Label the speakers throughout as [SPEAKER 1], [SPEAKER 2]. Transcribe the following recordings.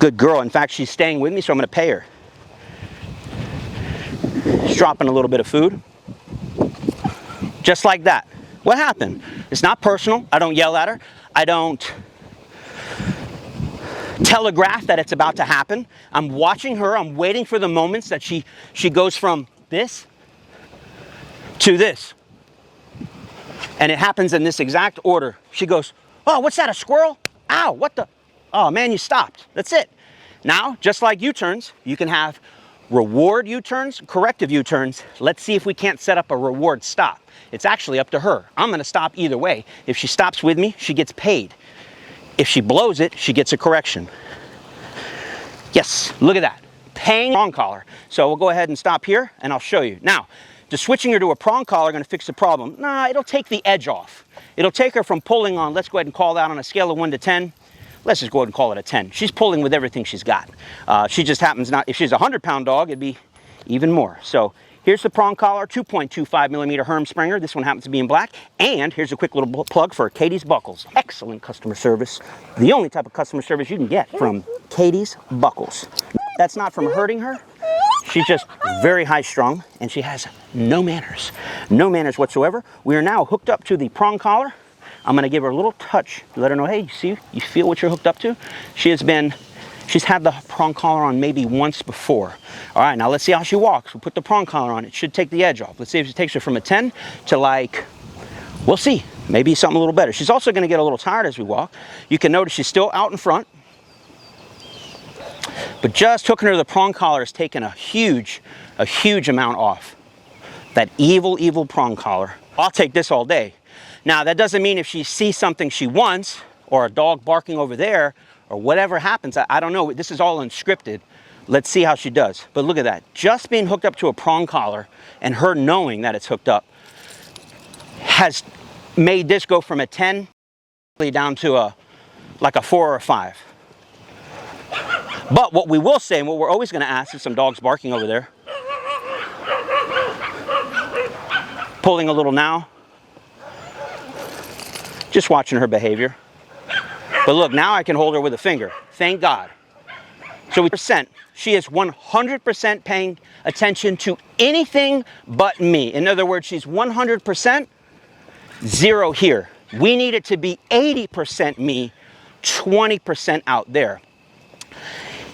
[SPEAKER 1] Good girl. In fact, she's staying with me, so I'm going to pay her. She's dropping a little bit of food. Just like that. What happened? It's not personal. I don't yell at her. I don't telegraph that it's about to happen. I'm watching her. I'm waiting for the moments that she goes from this to this. And it happens in this exact order. She goes, oh, what's that, a squirrel? Ow, what the? Oh man, you stopped. That's it. Now, just like U-turns, you can have reward U-turns, corrective U-turns. Let's see if we can't set up a reward stop. It's actually up to her. I'm gonna stop either way. If she stops with me, she gets paid. If she blows it, she gets a correction. Yes, look at that. Paying prong collar. So we'll go ahead and stop here and I'll show you. Now, just switching her to a prong collar gonna fix the problem. Nah, it'll take the edge off. It'll take her from pulling on, let's go ahead and call that on a scale of 1 to 10. Let's just go ahead and call it a 10. She's pulling with everything she's got. She just happens not, if she's a 100-pound dog, it'd be even more. So here's the prong collar, 2.25 millimeter Herm Springer. This one happens to be in black. And here's a quick little plug for Katie's Buckles. Excellent customer service. The only type of customer service you can get from Katie's Buckles. That's not from hurting her. She's just very high strung and she has no manners. No manners whatsoever. We are now hooked up to the prong collar. I'm gonna give her a little touch to let her know, hey, you feel what you're hooked up to? She's had the prong collar on maybe once before. All right, now let's see how she walks. We'll put the prong collar on. It should take the edge off. Let's see if it takes her from a 10 to like, we'll see, maybe something a little better. She's also gonna get a little tired as we walk. You can notice she's still out in front, but just hooking her to the prong collar has taken a huge amount off. That evil, evil prong collar. I'll take this all day. Now, that doesn't mean if she sees something she wants, or a dog barking over there, or whatever happens, I don't know. This is all unscripted. Let's see how she does. But look at that. Just being hooked up to a prong collar and her knowing that it's hooked up has made this go from a 10 down to like a 4 or a 5. But what we will say, and what we're always going to ask, is some dogs barking over there. Pulling a little now. Just watching her behavior. But look, now I can hold her with a finger. Thank God. So she is 100% paying attention to anything but me. In other words, she's 100% 0 here. We need it to be 80% me, 20% out there.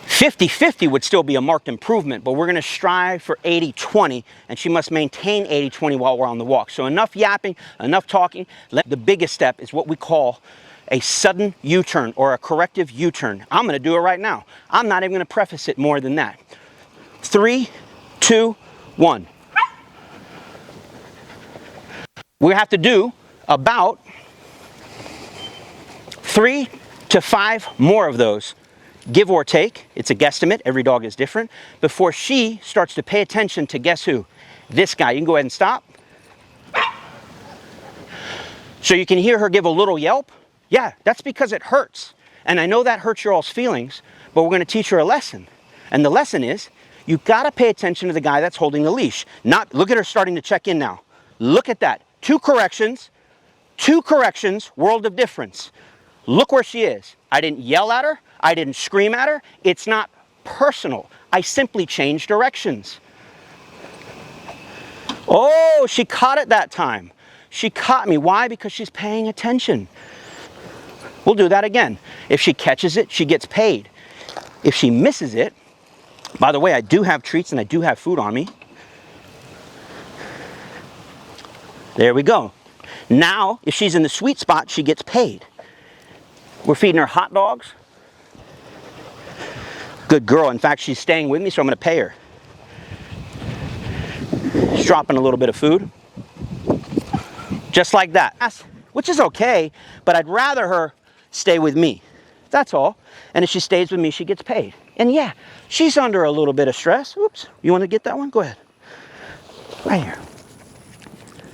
[SPEAKER 1] 50-50 would still be a marked improvement, but we're going to strive for 80-20, and she must maintain 80-20 while we're on the walk. So enough yapping, enough talking. The biggest step is what we call a sudden U-turn or a corrective U-turn. I'm going to do it right now. I'm not even going to preface it more than that. 3, 2, 1. We have to do about 3 to 5 more of those. Give or take, it's a guesstimate, every dog is different, before she starts to pay attention to guess who? This guy. You can go ahead and stop. So you can hear her give a little yelp. Yeah, that's because it hurts. And I know that hurts your all's feelings, but we're going to teach her a lesson. And the lesson is, you've got to pay attention to the guy that's holding the leash. Look at her starting to check in now. Look at that. 2 corrections, world of difference. Look where she is. I didn't yell at her. I didn't scream at her. It's not personal. I simply changed directions. Oh, she caught it that time. She caught me. Why? Because she's paying attention. We'll do that again. If she catches it, she gets paid. If she misses it, by the way, I do have treats and I do have food on me. There we go. Now, if she's in the sweet spot, she gets paid. We're feeding her hot dogs. Good girl. In fact, she's staying with me, so I'm going to pay her. She's dropping a little bit of food. Just like that. Which is okay, but I'd rather her stay with me. That's all. And if she stays with me, she gets paid. And yeah, she's under a little bit of stress. Oops. You want to get that one? Go ahead. Right here.